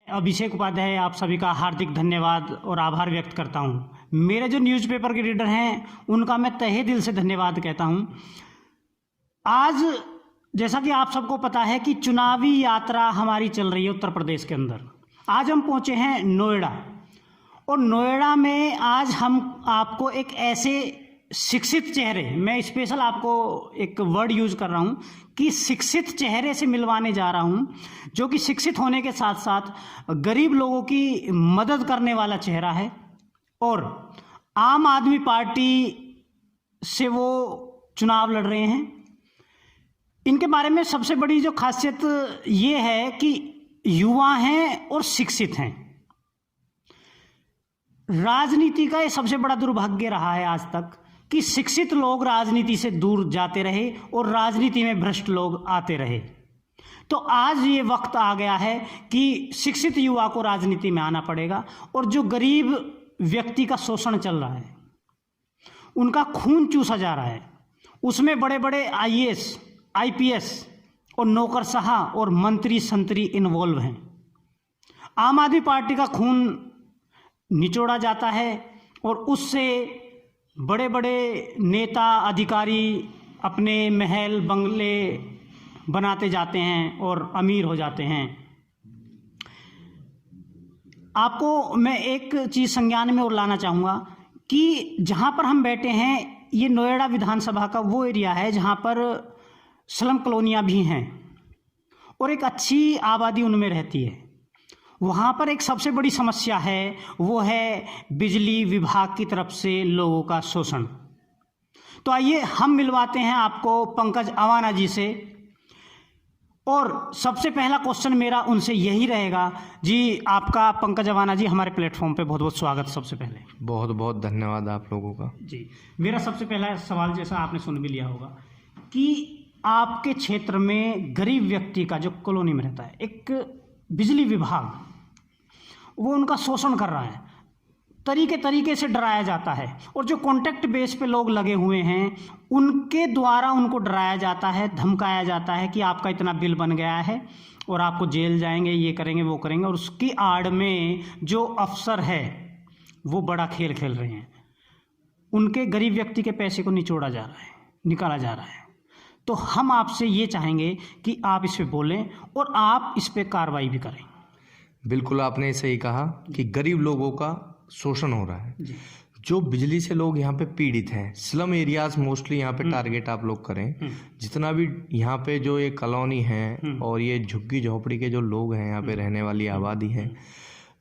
अभिषेक उपाध्याय आप सभी का हार्दिक धन्यवाद और आभार व्यक्त करता हूं। मेरे जो न्यूज़पेपर के रीडर हैं उनका मैं तहे दिल से धन्यवाद कहता हूं। आज जैसा कि आप सबको पता है कि चुनावी यात्रा हमारी चल रही है उत्तर प्रदेश के अंदर। आज हम पहुंचे हैं नोएडा, और नोएडा में आज हम आपको एक ऐसे शिक्षित चेहरे, मैं स्पेशल आपको एक वर्ड यूज कर रहा हूं कि शिक्षित चेहरे से मिलवाने जा रहा हूं, जो कि शिक्षित होने के साथ साथ गरीब लोगों की मदद करने वाला चेहरा है और आम आदमी पार्टी से वो चुनाव लड़ रहे हैं। इनके बारे में सबसे बड़ी जो खासियत ये है कि युवा हैं और शिक्षित हैं। राजनीति का ये सबसे बड़ा दुर्भाग्य रहा है आज तक कि शिक्षित लोग राजनीति से दूर जाते रहे और राजनीति में भ्रष्ट लोग आते रहे। तो आज ये वक्त आ गया है कि शिक्षित युवा को राजनीति में आना पड़ेगा, और जो गरीब व्यक्ति का शोषण चल रहा है, उनका खून चूसा जा रहा है, उसमें बड़े बड़े IAS, IPS और नौकरशाह और मंत्री संतरी इन्वॉल्व हैं। आम आदमी पार्टी का खून निचोड़ा जाता है और उससे बड़े बड़े नेता अधिकारी अपने महल बंगले बनाते जाते हैं और अमीर हो जाते हैं। आपको मैं एक चीज़ संज्ञान में और लाना चाहूँगा कि जहाँ पर हम बैठे हैं ये नोएडा विधानसभा का वो एरिया है जहाँ पर स्लम कॉलोनियाँ भी हैं और एक अच्छी आबादी उनमें रहती है। वहाँ पर एक सबसे बड़ी समस्या है, वो है बिजली विभाग की तरफ से लोगों का शोषण। तो आइए हम मिलवाते हैं आपको पंकज अवाना जी से, और सबसे पहला क्वेश्चन मेरा उनसे यही रहेगा। जी, आपका पंकज अवाना जी हमारे प्लेटफॉर्म पे बहुत बहुत स्वागत। सबसे पहले बहुत बहुत धन्यवाद आप लोगों का। जी, मेरा सबसे पहला सवाल, जैसा आपने सुन भी लिया होगा कि आपके क्षेत्र में गरीब व्यक्ति का जो कॉलोनी में रहता है, एक बिजली विभाग वो उनका शोषण कर रहा है, तरीके से डराया जाता है, और जो कॉन्ट्रैक्ट बेस पे लोग लगे हुए हैं उनके द्वारा उनको डराया जाता है, धमकाया जाता है कि आपका इतना बिल बन गया है और आपको जेल जाएंगे, ये करेंगे वो करेंगे, और उसकी आड़ में जो अफसर है वो बड़ा खेल खेल रहे हैं। उनके गरीब व्यक्ति के पैसे को निचोड़ा जा रहा है, निकाला जा रहा है। तो हम आपसे ये चाहेंगे कि आप इस पर बोलें और आप इस पर कार्रवाई भी करें। बिल्कुल, आपने सही कहा कि गरीब लोगों का शोषण हो रहा है। जो बिजली से लोग यहाँ पे पीड़ित हैं, स्लम एरियाज मोस्टली यहाँ पे टारगेट आप लोग करें। जितना भी यहाँ पे जो ये कॉलोनी है और ये झुग्गी झोपड़ी के जो लोग हैं, यहाँ पे रहने वाली आबादी है,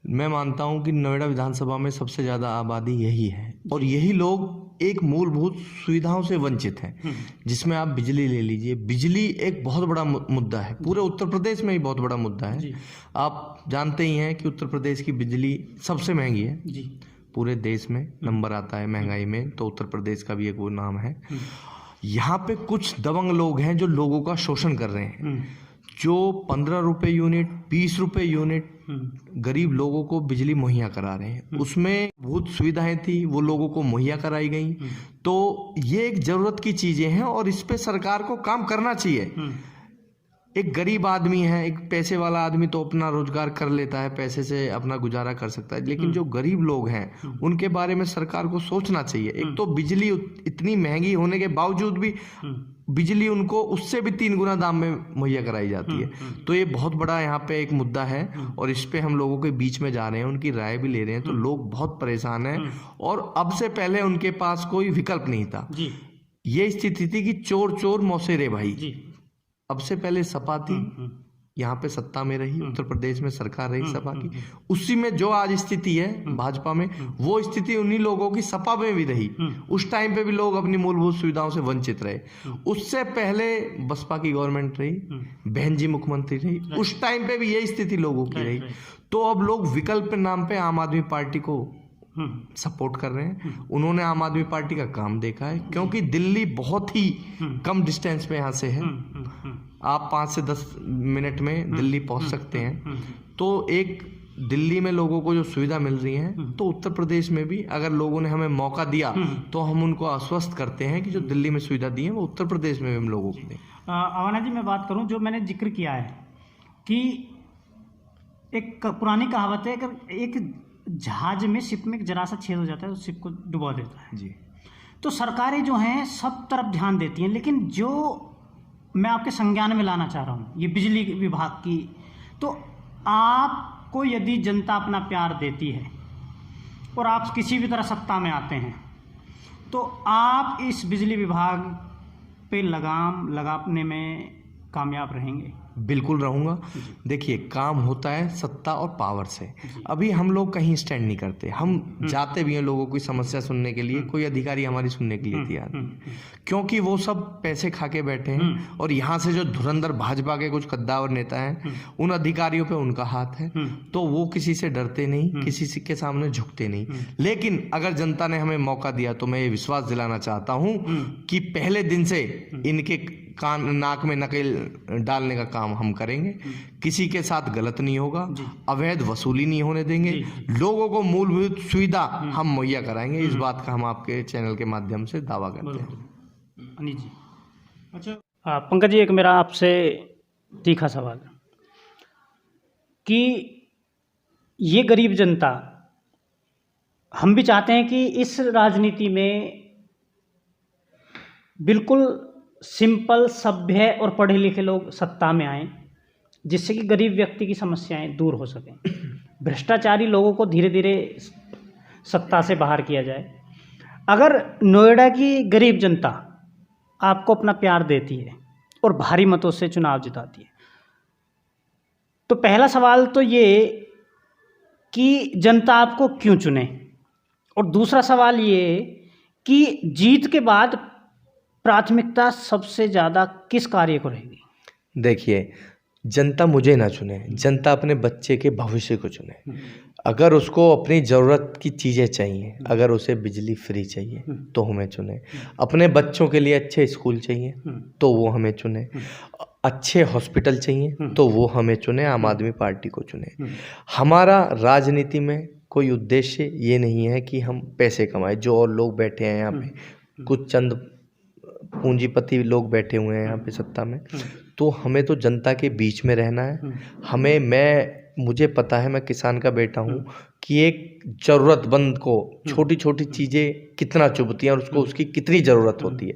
मैं मानता हूँ कि नोएडा विधानसभा में सबसे ज़्यादा आबादी यही है, और यही लोग एक मूलभूत सुविधाओं से वंचित हैं, जिसमें आप बिजली ले लीजिए। बिजली एक बहुत बड़ा मुद्दा है, पूरे उत्तर प्रदेश में ही बहुत बड़ा मुद्दा है। आप जानते ही हैं कि उत्तर प्रदेश की बिजली सबसे महंगी है जी। पूरे देश में नंबर आता है महंगाई में, तो उत्तर प्रदेश का भी एक वो नाम है। यहाँ पे कुछ दबंग लोग हैं जो लोगों का शोषण कर रहे हैं, जो 15 रुपये यूनिट, 20 रुपये यूनिट गरीब लोगों को बिजली मुहैया करा रहे हैं। उसमें बहुत सुविधाएं थी, वो लोगों को मुहैया कराई गई। तो ये एक जरूरत की चीजें हैं और इस पे सरकार को काम करना चाहिए। एक गरीब आदमी है, एक पैसे वाला आदमी तो अपना रोजगार कर लेता है, पैसे से अपना गुजारा कर सकता है, लेकिन जो गरीब लोग हैं उनके बारे में सरकार को सोचना चाहिए। एक तो बिजली इतनी महंगी होने के बावजूद भी बिजली उनको उससे भी 3 गुना दाम में मुहैया कराई जाती है। तो ये बहुत बड़ा यहाँ पे एक मुद्दा है और इस पे हम लोगों के बीच में जा रहे हैं, उनकी राय भी ले रहे हैं। तो लोग बहुत परेशान हैं और अब से पहले उनके पास कोई विकल्प नहीं था। ये स्थिति थी कि चोर चोर मौसेरे भाई। अब से पहले सपा थी, यहाँ पे सत्ता में रही, उत्तर प्रदेश में सरकार रही सपा की, उसी में जो आज स्थिति है भाजपा में, वो स्थिति उन्हीं लोगों की सपा में भी रही। उस टाइम पे भी लोग अपनी मूलभूत सुविधाओं से वंचित रहे। उससे पहले बसपा की गवर्नमेंट रही, बहन जी मुख्यमंत्री रही, उस टाइम पे भी यही स्थिति लोगों की रही। तो अब लोग विकल्प के नाम पे आम आदमी पार्टी को सपोर्ट कर रहे हैं। उन्होंने आम आदमी पार्टी का काम देखा है, क्योंकि दिल्ली बहुत ही कम डिस्टेंस पे यहाँ से है, आप 5 से 10 मिनट में दिल्ली पहुंच सकते हैं। तो एक दिल्ली में लोगों को जो सुविधा मिल रही है, तो उत्तर प्रदेश में भी अगर लोगों ने हमें मौका दिया तो हम उनको आश्वस्त करते हैं कि जो दिल्ली में सुविधा दी है वो उत्तर प्रदेश में भी हम लोगों को दें। अवाना जी, मैं बात करूं, जो मैंने जिक्र किया है कि एक पुरानी कहावत है कि एक जहाज में, शिप में जरा सा छेद हो जाता है तो शिप को डुबा देता है। जी। तो सरकारें जो हैं सब तरफ ध्यान देती हैं, लेकिन जो मैं आपके संज्ञान में लाना चाह रहा हूँ ये बिजली विभाग की, तो आपको यदि जनता अपना प्यार देती है और आप किसी भी तरह सत्ता में आते हैं तो आप इस बिजली विभाग पे लगाम लगाने में कामयाब रहेंगे? बिल्कुल रहूंगा। देखिए, काम होता है सत्ता और पावर से। अभी हम लोग कहीं स्टैंड नहीं करते, हम जाते भी हैं लोगों की समस्या सुनने के लिए, कोई अधिकारी हमारी सुनने के लिए तैयार नहीं, क्योंकि वो सब पैसे खा के बैठे हैं। और यहाँ से जो धुरंधर भाजपा के कुछ कद्दावर नेता हैं, उन अधिकारियों पे उनका हाथ है, तो वो किसी से डरते नहीं, किसी के सामने झुकते नहीं। लेकिन अगर जनता ने हमें मौका दिया तो मैं ये विश्वास दिलाना चाहता हूँ कि पहले दिन से इनके कान नाक में नकेल डालने का काम हम करेंगे। किसी के साथ गलत नहीं होगा, अवैध वसूली नहीं होने देंगे, लोगों को मूलभूत सुविधा हम मुहैया कराएंगे। इस बात का हम आपके चैनल के माध्यम से दावा करते हैं। अनिल जी, अच्छा पंकज जी, एक मेरा आपसे तीखा सवाल कि ये गरीब जनता, हम भी चाहते हैं कि इस राजनीति में बिल्कुल सिंपल, सभ्य और पढ़े लिखे लोग सत्ता में आएं, जिससे कि गरीब व्यक्ति की समस्याएं दूर हो सकें, भ्रष्टाचारी लोगों को धीरे धीरे सत्ता से बाहर किया जाए। अगर नोएडा की गरीब जनता आपको अपना प्यार देती है और भारी मतों से चुनाव जिताती है, तो पहला सवाल तो ये कि जनता आपको क्यों चुने, और दूसरा सवाल ये कि जीत के बाद प्राथमिकता सबसे ज़्यादा किस कार्य को रहेगी? देखिए, जनता मुझे ना चुने, जनता अपने बच्चे के भविष्य को चुने। अगर उसको अपनी ज़रूरत की चीज़ें चाहिए, अगर उसे बिजली फ्री चाहिए तो हमें चुने, अपने बच्चों के लिए अच्छे स्कूल चाहिए तो वो हमें चुने, अच्छे हॉस्पिटल चाहिए तो वो हमें चुने, आम आदमी पार्टी को चुने। हमारा राजनीति में कोई उद्देश्य ये नहीं है कि हम पैसे कमाएं। जो और लोग बैठे हैं यहाँ पे, कुछ चंद पूंजीपति लोग बैठे हुए हैं यहाँ पे सत्ता में, तो हमें तो जनता के बीच में रहना है। मुझे पता है, मैं किसान का बेटा हूँ, कि एक ज़रूरतमंद को छोटी छोटी चीज़ें कितना चुभती हैं और उसको उसकी कितनी ज़रूरत होती है।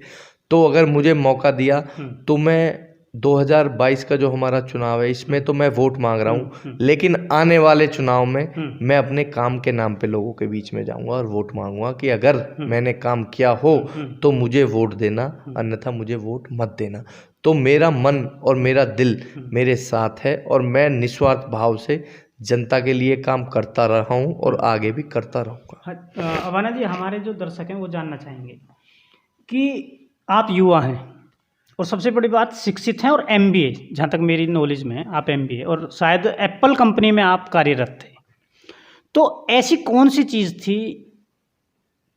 तो अगर मुझे मौका दिया तो मैं 2022 का जो हमारा चुनाव है, इसमें तो मैं वोट मांग रहा हूँ, लेकिन आने वाले चुनाव में मैं अपने काम के नाम पे लोगों के बीच में जाऊंगा और वोट मांगूंगा कि अगर मैंने काम किया हो तो मुझे वोट देना, अन्यथा मुझे वोट मत देना। तो मेरा मन और मेरा दिल मेरे साथ है और मैं निस्वार्थ भाव से जनता के लिए काम करता रहा हूँ और आगे भी करता रहूँगा। अवाना जी, हमारे जो दर्शक हैं वो जानना चाहेंगे कि आप युवा हैं और सबसे बड़ी बात शिक्षित हैं और MBA, जहाँ तक मेरी नॉलेज में है आप MBA, और शायद एप्पल कंपनी में आप कार्यरत थे। तो ऐसी कौन सी चीज़ थी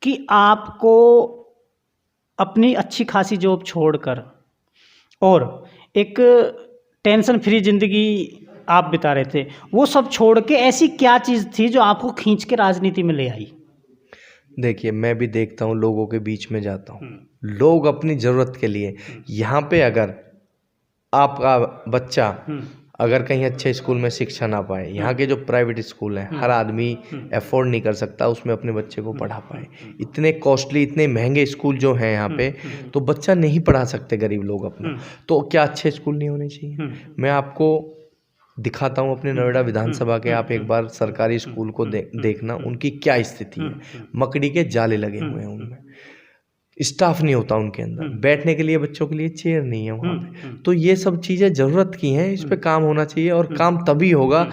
कि आपको अपनी अच्छी खासी जॉब छोड़कर और एक टेंशन फ्री ज़िंदगी आप बिता रहे थे, वो सब छोड़ के ऐसी क्या चीज़ थी जो आपको खींच के राजनीति में ले आई? देखिए, मैं भी देखता हूँ, लोगों के बीच में जाता हूँ, लोग अपनी ज़रूरत के लिए यहाँ पे, अगर आपका बच्चा अगर कहीं अच्छे स्कूल में शिक्षा ना पाए, यहाँ के जो प्राइवेट स्कूल हैं, हर आदमी अफोर्ड नहीं कर सकता उसमें अपने बच्चे को पढ़ा पाए। इतने कॉस्टली, इतने महंगे स्कूल जो हैं यहाँ पे, तो बच्चा नहीं पढ़ा सकते गरीब लोग अपना। तो क्या अच्छे स्कूल नहीं होने चाहिए? मैं आपको दिखाता हूँ अपने नोएडा विधानसभा के, आप एक बार सरकारी स्कूल को देखना, उनकी क्या स्थिति है। मकड़ी के जाले लगे हुए हैं उनमें, स्टाफ नहीं होता उनके अंदर, बैठने के लिए बच्चों के लिए चेयर नहीं है वहाँ पे। तो ये सब चीज़ें ज़रूरत की हैं, इस पे काम होना चाहिए और काम तभी होगा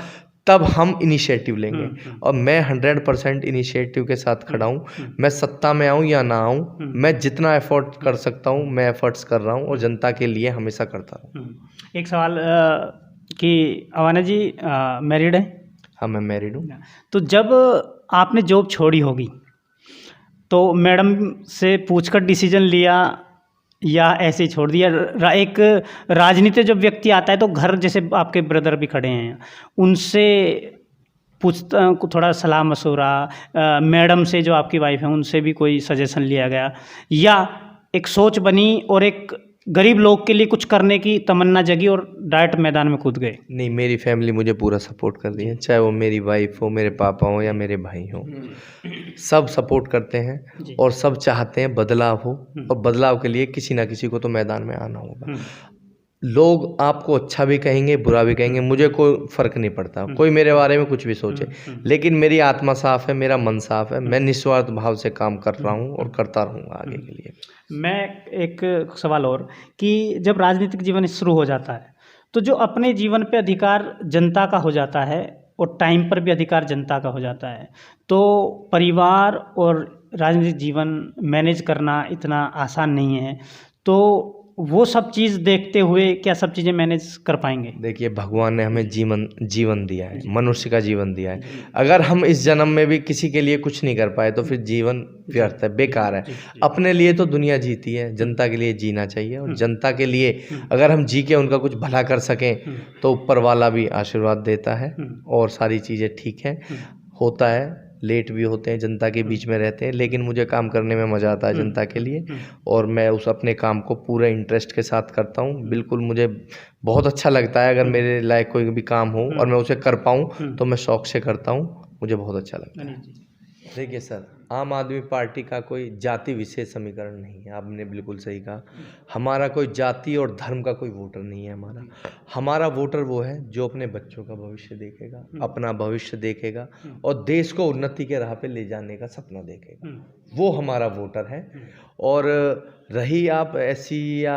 तब हम इनिशिएटिव लेंगे। और मैं 100% इनिशिएटिव के साथ खड़ा हूँ। मैं सत्ता में आऊँ या ना आऊँ, मैं जितना एफर्ट कर सकता हूँ मैं एफर्ट्स कर रहा हूँ और जनता के लिए हमेशा करता रहूँ। एक सवाल कि अवाना जी मैरिड है? हाँ, मैं मैरिड हूँ। तो जब आपने जॉब छोड़ी होगी तो मैडम से पूछकर डिसीजन लिया या ऐसे ही छोड़ दिया? एक राजनीति जब व्यक्ति आता है तो घर, जैसे आपके ब्रदर भी खड़े हैं, उनसे पूछता, थोड़ा सलाह मशवरा, मैडम से जो आपकी वाइफ है उनसे भी कोई सजेशन लिया गया, या एक सोच बनी और एक गरीब लोग के लिए कुछ करने की तमन्ना जगी और डायरेक्ट मैदान में कूद गए। नहीं, मेरी फैमिली मुझे पूरा सपोर्ट कर रही है, चाहे वो मेरी वाइफ हो, मेरे पापा हो या मेरे भाई हो, सब सपोर्ट करते हैं और सब चाहते हैं बदलाव हो, और बदलाव के लिए किसी ना किसी को तो मैदान में आना होगा। लोग आपको अच्छा भी कहेंगे, बुरा भी कहेंगे, मुझे कोई फर्क नहीं पड़ता, कोई मेरे बारे में कुछ भी सोचे, लेकिन मेरी आत्मा साफ है, मेरा मन साफ है, मैं निस्वार्थ भाव से काम कर रहा हूँ और करता रहूँगा आगे के लिए। मैं एक सवाल और, कि जब राजनीतिक जीवन शुरू हो जाता है तो जो अपने जीवन पे अधिकार जनता का हो जाता है और टाइम पर भी अधिकार जनता का हो जाता है, तो परिवार और राजनीतिक जीवन मैनेज करना इतना आसान नहीं है, तो वो सब चीज़ देखते हुए क्या सब चीज़ें मैनेज कर पाएंगे? देखिए, भगवान ने हमें जीवन दिया है, मनुष्य का जीवन दिया है। अगर हम इस जन्म में भी किसी के लिए कुछ नहीं कर पाए तो फिर जीवन व्यर्थ है, बेकार है। अपने लिए तो दुनिया जीती है, जनता के लिए जीना चाहिए, और जनता के लिए अगर हम जी के उनका कुछ भला कर सकें तो ऊपर वाला भी आशीर्वाद देता है और सारी चीज़ें ठीक है। होता है, लेट भी होते हैं, जनता के बीच में रहते हैं, लेकिन मुझे काम करने में मज़ा आता है जनता के लिए, और मैं उस अपने काम को पूरे इंटरेस्ट के साथ करता हूँ। बिल्कुल मुझे बहुत अच्छा लगता है, अगर मेरे लायक कोई भी काम हो और मैं उसे कर पाऊँ तो मैं शौक से करता हूँ, मुझे बहुत अच्छा लगता है। देखिए सर, आम आदमी पार्टी का कोई जाति विशेष समीकरण नहीं है, आपने बिल्कुल सही कहा। हमारा कोई जाति और धर्म का कोई वोटर नहीं है। हमारा वोटर वो है जो अपने बच्चों का भविष्य देखेगा, अपना भविष्य देखेगा और देश को उन्नति के राह पे ले जाने का सपना देखेगा, वो हमारा वोटर है। और रही आप एससी या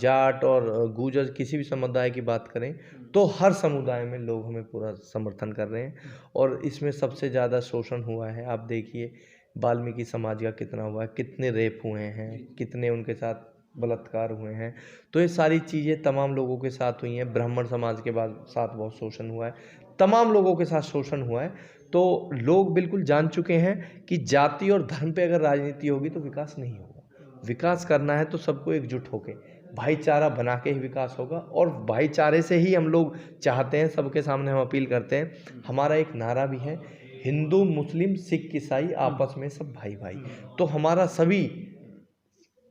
जाट और गुर्जर किसी भी समुदाय की बात करें तो हर समुदाय में लोग हमें पूरा समर्थन कर रहे हैं, और इसमें सबसे ज़्यादा शोषण हुआ है। आप देखिए वाल्मीकि समाज का कितना हुआ है, कितने रेप हुए हैं, कितने उनके साथ बलात्कार हुए हैं, तो ये सारी चीज़ें तमाम लोगों के साथ हुई हैं। ब्राह्मण समाज के बाद साथ बहुत शोषण हुआ है, तमाम लोगों के साथ शोषण हुआ है। तो लोग बिल्कुल जान चुके हैं कि जाति और धर्म पे अगर राजनीति होगी तो विकास नहीं होगा। विकास करना है तो सबको एकजुट होके भाईचारा बना के ही विकास होगा, और भाईचारे से ही हम लोग चाहते हैं, सबके सामने हम अपील करते हैं। हमारा एक नारा भी है, हिंदू मुस्लिम सिख ईसाई आपस में सब भाई भाई। तो हमारा सभी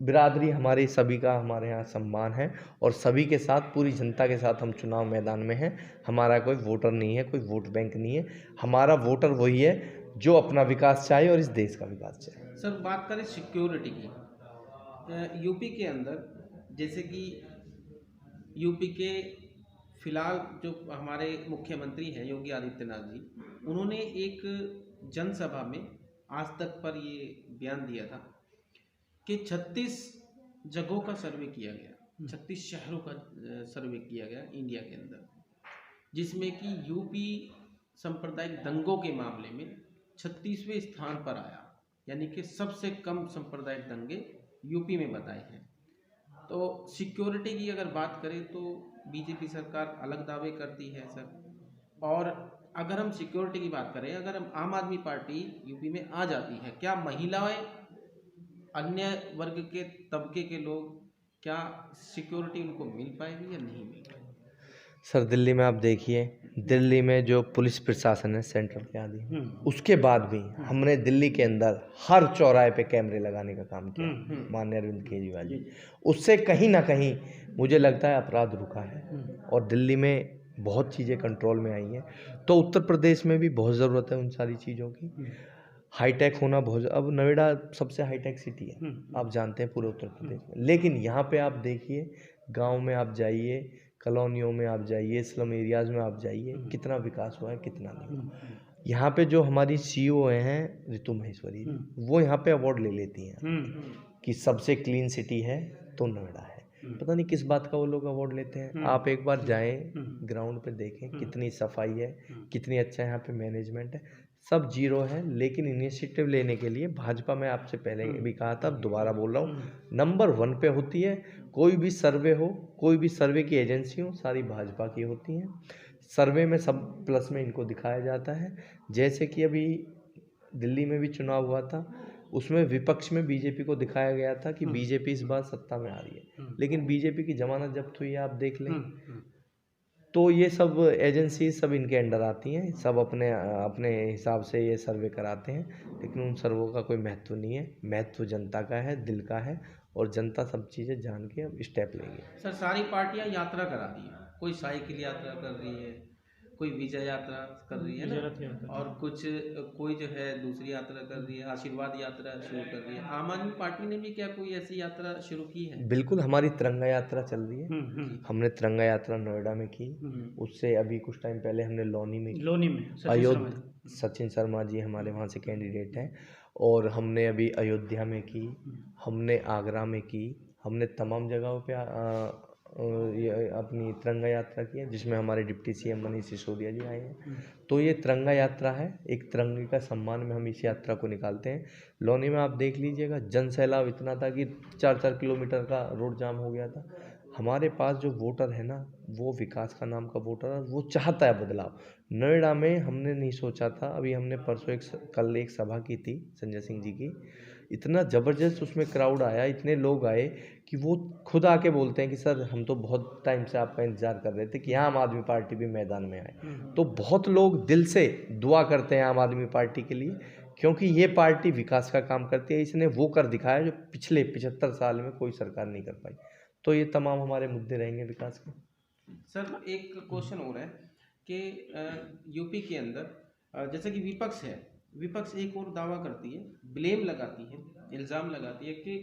बिरादरी, हमारे सभी का हमारे यहाँ सम्मान है, और सभी के साथ, पूरी जनता के साथ हम चुनाव मैदान में हैं। हमारा कोई वोटर नहीं है, कोई वोट बैंक नहीं है। हमारा वोटर वही है जो अपना विकास चाहे और इस देश का विकास चाहे। सर, बात करें सिक्योरिटी की, यूपी के अंदर जैसे कि यूपी के फिलहाल जो हमारे मुख्यमंत्री हैं योगी आदित्यनाथ जी, उन्होंने एक जनसभा में आज तक पर ये बयान दिया था कि 36 जगहों का सर्वे किया गया, 36 शहरों का सर्वे किया गया इंडिया के अंदर, जिसमें कि यूपी सांप्रदायिक दंगों के मामले में 36वें स्थान पर आया, यानी कि सबसे कम सांप्रदायिक दंगे यूपी में बताए हैं। तो सिक्योरिटी की अगर बात करें तो बीजेपी सरकार अलग दावे करती है सर, और अगर हम सिक्योरिटी की बात करें, अगर हम आम आदमी पार्टी यूपी में आ जाती है, क्या महिलाएं, अन्य वर्ग के तबके के लोग, क्या सिक्योरिटी उनको मिल पाएगी या नहीं मिल पाएगी? सर, दिल्ली में आप देखिए, दिल्ली में जो पुलिस प्रशासन है सेंट्रल के आदि, उसके बाद भी हमने दिल्ली के अंदर हर चौराहे पे कैमरे लगाने का काम किया, माननीय अरविंद केजरीवाल जी। उससे कहीं ना कहीं मुझे लगता है अपराध रुका है, और दिल्ली में बहुत चीज़ें कंट्रोल में आई हैं। तो उत्तर प्रदेश में भी बहुत ज़रूरत है उन सारी चीज़ों की। हाईटेक होना बहुत, अब नोएडा सबसे हाईटेक सिटी है, आप जानते हैं, पूरे उत्तर प्रदेश में। लेकिन यहाँ पे आप देखिए, गांव में आप जाइए, कॉलोनियों में आप जाइए, स्लम एरियाज़ में आप जाइए, कितना विकास हुआ है, कितना नहीं हुआ। यहाँ पे जो हमारी सीईओ हैं ऋतु महेश्वरी, वो यहाँ पे अवार्ड ले लेती हैं कि सबसे क्लीन सिटी है तो नोएडा है। पता नहीं किस बात का वो लोग अवार्ड लेते हैं। आप एक बार जाएं, ग्राउंड पे देखें कितनी सफाई है, कितनी अच्छा यहाँ पे मैनेजमेंट है। सब जीरो है, लेकिन इनिशिएटिव लेने के लिए भाजपा, मैं आपसे पहले भी कहा था, दोबारा बोल रहा हूँ, नंबर 1 पे होती है। कोई भी सर्वे हो, कोई भी सर्वे की एजेंसी हो, सारी भाजपा की होती हैं। सर्वे में सब प्लस में इनको दिखाया जाता है। जैसे कि अभी दिल्ली में भी चुनाव हुआ था, उसमें विपक्ष में बीजेपी को दिखाया गया था कि बीजेपी इस बार सत्ता में आ रही है, लेकिन बीजेपी की जमानत जब्त हुई है, आप देख लें। तो ये सब एजेंसी सब इनके अंडर आती हैं, सब अपने अपने हिसाब से ये सर्वे कराते हैं, लेकिन उन सर्वों का कोई महत्व नहीं है। महत्व जनता का है, दिल का है, और जनता सब चीज़ें जान के अब स्टेप लेगी। सर सारी पार्टियां यात्रा करा दी है, कोई साइकिल यात्रा कर रही है, कोई विजय यात्रा कर रही है ना, और कोई जो है दूसरी यात्रा कर रही है, आशीर्वाद यात्रा शुरू कर रही है। आम आदमी पार्टी ने भी क्या कोई ऐसी यात्रा शुरू की है? बिल्कुल, हमारी तिरंगा यात्रा चल रही है। हमने तिरंगा यात्रा नोएडा में की, उससे अभी कुछ टाइम पहले हमने लोनी में अयोध्या, सचिन शर्मा जी हमारे वहाँ से कैंडिडेट हैं, और हमने अभी अयोध्या में की, हमने आगरा में की, हमने तमाम जगहों पे ये अपनी तिरंगा यात्रा की है, जिसमें हमारे डिप्टी सीएम मनीष सिसोदिया जी आए हैं। तो ये तिरंगा यात्रा है, एक तिरंगे का सम्मान में हम इस यात्रा को निकालते हैं। लोनी में आप देख लीजिएगा, जन सैलाब इतना था कि 4-4 किलोमीटर का रोड जाम हो गया था। हमारे पास जो वोटर है ना, वो विकास का नाम का वोटर है, वो चाहता है बदलाव। नोएडा में हमने नहीं सोचा था, अभी हमने परसों कल एक सभा की थी संजय सिंह जी की, इतना ज़बरदस्त उसमें क्राउड आया, इतने लोग आए कि वो खुद आके बोलते हैं कि सर हम तो बहुत टाइम से आपका इंतज़ार कर रहे थे कि आम आदमी पार्टी भी मैदान में आए। तो बहुत लोग दिल से दुआ करते हैं आम आदमी पार्टी के लिए, क्योंकि ये पार्टी विकास का काम करती है। इसने वो कर दिखाया जो पिछले 75 साल में कोई सरकार नहीं कर पाई। तो ये तमाम हमारे मुद्दे रहेंगे विकास के। सर एक क्वेश्चन हो रहा है कि यूपी के अंदर जैसे कि विपक्ष है, विपक्ष एक और दावा करती है, ब्लेम लगाती है, इल्ज़ाम लगाती है कि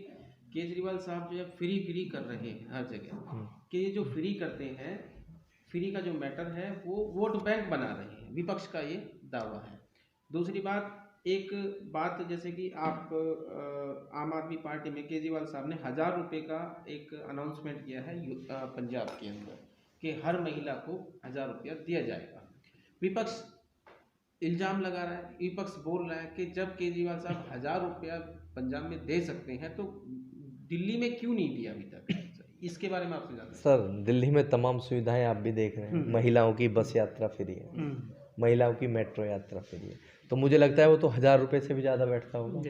केजरीवाल साहब जो है फ्री कर रहे हैं हर जगह, कि ये जो फ्री करते हैं, फ्री का जो मैटर है वो वोट बैंक बना रहे हैं, विपक्ष का ये दावा है। दूसरी बात, एक बात जैसे कि आप आम आदमी पार्टी में केजरीवाल साहब ने 1000 रुपये का एक अनाउंसमेंट किया है पंजाब के अंदर कि हर महिला को 1000 रुपया दिया जाएगा। विपक्ष इल्ज़ाम लगा रहा है, विपक्ष बोल रहा है कि जब केजरीवाल साहब 1000 रुपया पंजाब में दे सकते हैं तो दिल्ली में क्यों नहीं दिया अभी तक? इसके बारे में आपसे जानना। सर दिल्ली में तमाम सुविधाएं आप भी देख रहे हैं, महिलाओं की बस यात्रा फ्री है, महिलाओं की मेट्रो यात्रा फ्री है, तो मुझे लगता है वो तो 1000 रुपये से भी ज़्यादा बैठता होगा।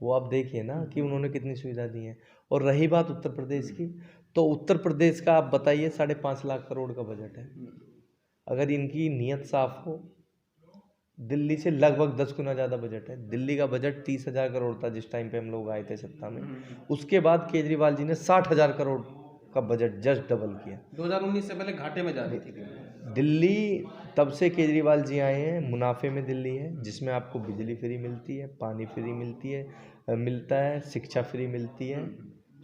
वो आप देखिए ना कि उन्होंने कितनी सुविधा दी है। और रही बात उत्तर प्रदेश की, तो उत्तर प्रदेश का आप बताइए 5.5 लाख करोड़ का बजट है। अगर इनकी नीयत साफ हो, दिल्ली से लगभग 10 गुना ज़्यादा बजट है। दिल्ली का बजट 30,000 करोड़ था जिस टाइम पे हम लोग आए थे सत्ता में। उसके बाद केजरीवाल जी ने 60,000 करोड़ का बजट जस्ट डबल किया। 2019 से पहले घाटे में जा रही थी दिल्ली। तब से केजरीवाल जी आए हैं, मुनाफे में दिल्ली है, जिसमें आपको बिजली फ्री मिलती है, पानी फ्री मिलता है, शिक्षा फ्री मिलती है,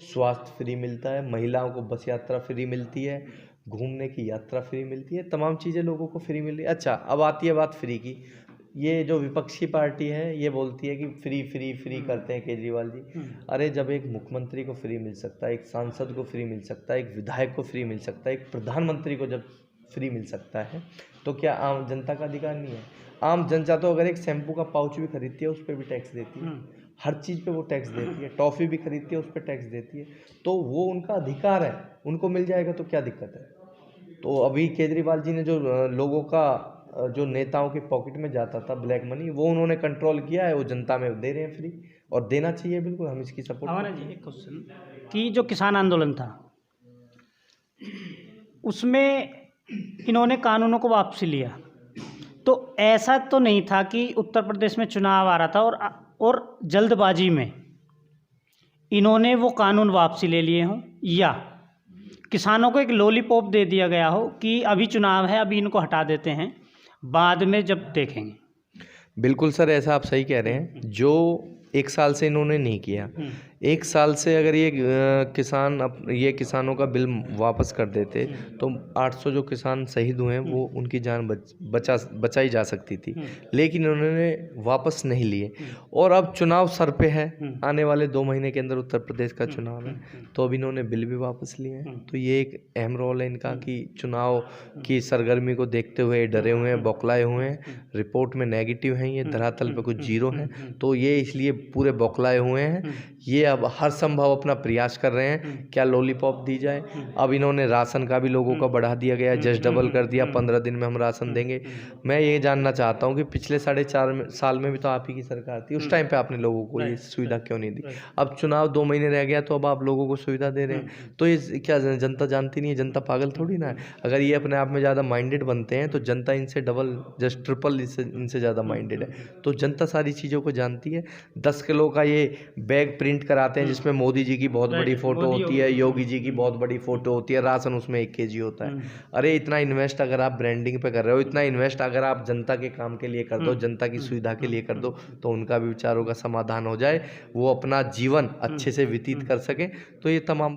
स्वास्थ्य फ्री मिलता है, महिलाओं को बस यात्रा फ्री मिलती है, घूमने की यात्रा फ्री मिलती है, तमाम चीज़ें लोगों को फ्री मिल रही है। अच्छा, अब आती है बात फ्री की। ये जो विपक्षी पार्टी है ये बोलती है कि फ्री करते हैं केजरीवाल जी। अरे जब एक मुख्यमंत्री को फ्री मिल सकता है, एक सांसद को फ्री मिल सकता है, एक विधायक को फ्री मिल सकता है, एक प्रधानमंत्री को जब फ्री मिल सकता है, तो क्या आम जनता का अधिकार नहीं है? आम जनता तो अगर एक शैम्पू का पाउच भी खरीदती है उस पर भी टैक्स देती है, हर चीज़ पे वो टैक्स देती है, टॉफ़ी भी खरीदती है उस पर टैक्स देती है, तो वो उनका अधिकार है, उनको मिल जाएगा तो क्या दिक्कत है? तो अभी केजरीवाल जी ने जो लोगों का, जो नेताओं के पॉकेट में जाता था ब्लैक मनी, वो उन्होंने कंट्रोल किया है, वो जनता में दे रहे हैं फ्री, और देना चाहिए, बिल्कुल हम इसकी सपोर्ट। हमारा जी एक क्वेश्चन कि जो किसान आंदोलन था उसमें इन्होंने कानूनों को वापसी लिया, तो ऐसा तो नहीं था कि उत्तर प्रदेश में चुनाव आ रहा था और जल्दबाजी में इन्होंने वो कानून वापसी ले लिए हों, या किसानों को एक लॉलीपॉप दे दिया गया हो कि अभी चुनाव है, अभी इनको हटा देते हैं, बाद में जब देखेंगे? बिल्कुल सर, ऐसा आप सही कह रहे हैं। जो 1 साल से इन्होंने नहीं किया, 1 साल से अगर ये किसानों का बिल वापस कर देते तो 800 जो किसान शहीद हुए हैं वो उनकी जान बचाई जा सकती थी, लेकिन उन्होंने वापस नहीं लिए। और अब चुनाव सर पे है, आने वाले 2 महीने के अंदर उत्तर प्रदेश का चुनाव है, तो अब इन्होंने बिल भी वापस लिए हैं। तो ये एक अहम रोल है इनका कि चुनाव की सरगर्मी को देखते हुए डरे हुए हैं, बौखलाए हुए हैं, रिपोर्ट में नेगेटिव हैं, ये धरातल पे कुछ जीरो हैं, तो ये इसलिए पूरे बौखलाए हुए हैं। ये अब हर संभव अपना प्रयास कर रहे हैं क्या लॉलीपॉप दी जाए। अब इन्होंने राशन का भी लोगों का बढ़ा दिया गया, जस्ट डबल कर दिया, 15 दिन में हम राशन देंगे। मैं ये जानना चाहता हूँ कि पिछले 4.5 साल में भी तो आप ही की सरकार थी, उस टाइम पे आपने लोगों को ये सुविधा क्यों नहीं दी? अब चुनाव 2 महीने रह गया तो अब आप लोगों को सुविधा दे रहे हैं, तो ये क्या जनता जानती नहीं है? जनता पागल थोड़ी ना है। अगर ये अपने आप में ज़्यादा माइंडेड बनते हैं तो जनता इनसे डबल जस्ट ट्रिपल इनसे ज़्यादा माइंडेड है। तो जनता सारी चीज़ों को जानती है। 10 किलो का ये बैग प्रिंट प्रिंट कराते हैं जिसमें मोदी जी की बहुत बड़ी फोटो होती है, योगी जी की बहुत बड़ी फोटो होती है, राशन उसमें 1 kg होता है। अरे इतना इन्वेस्ट अगर आप ब्रांडिंग पे कर रहे हो, इतना इन्वेस्ट अगर आप जनता के काम के लिए कर दो, जनता की सुविधा के लिए कर दो, तो उनका भी विचारों का समाधान हो जाए, वो अपना जीवन अच्छे से व्यतीत कर सके। तो ये तमाम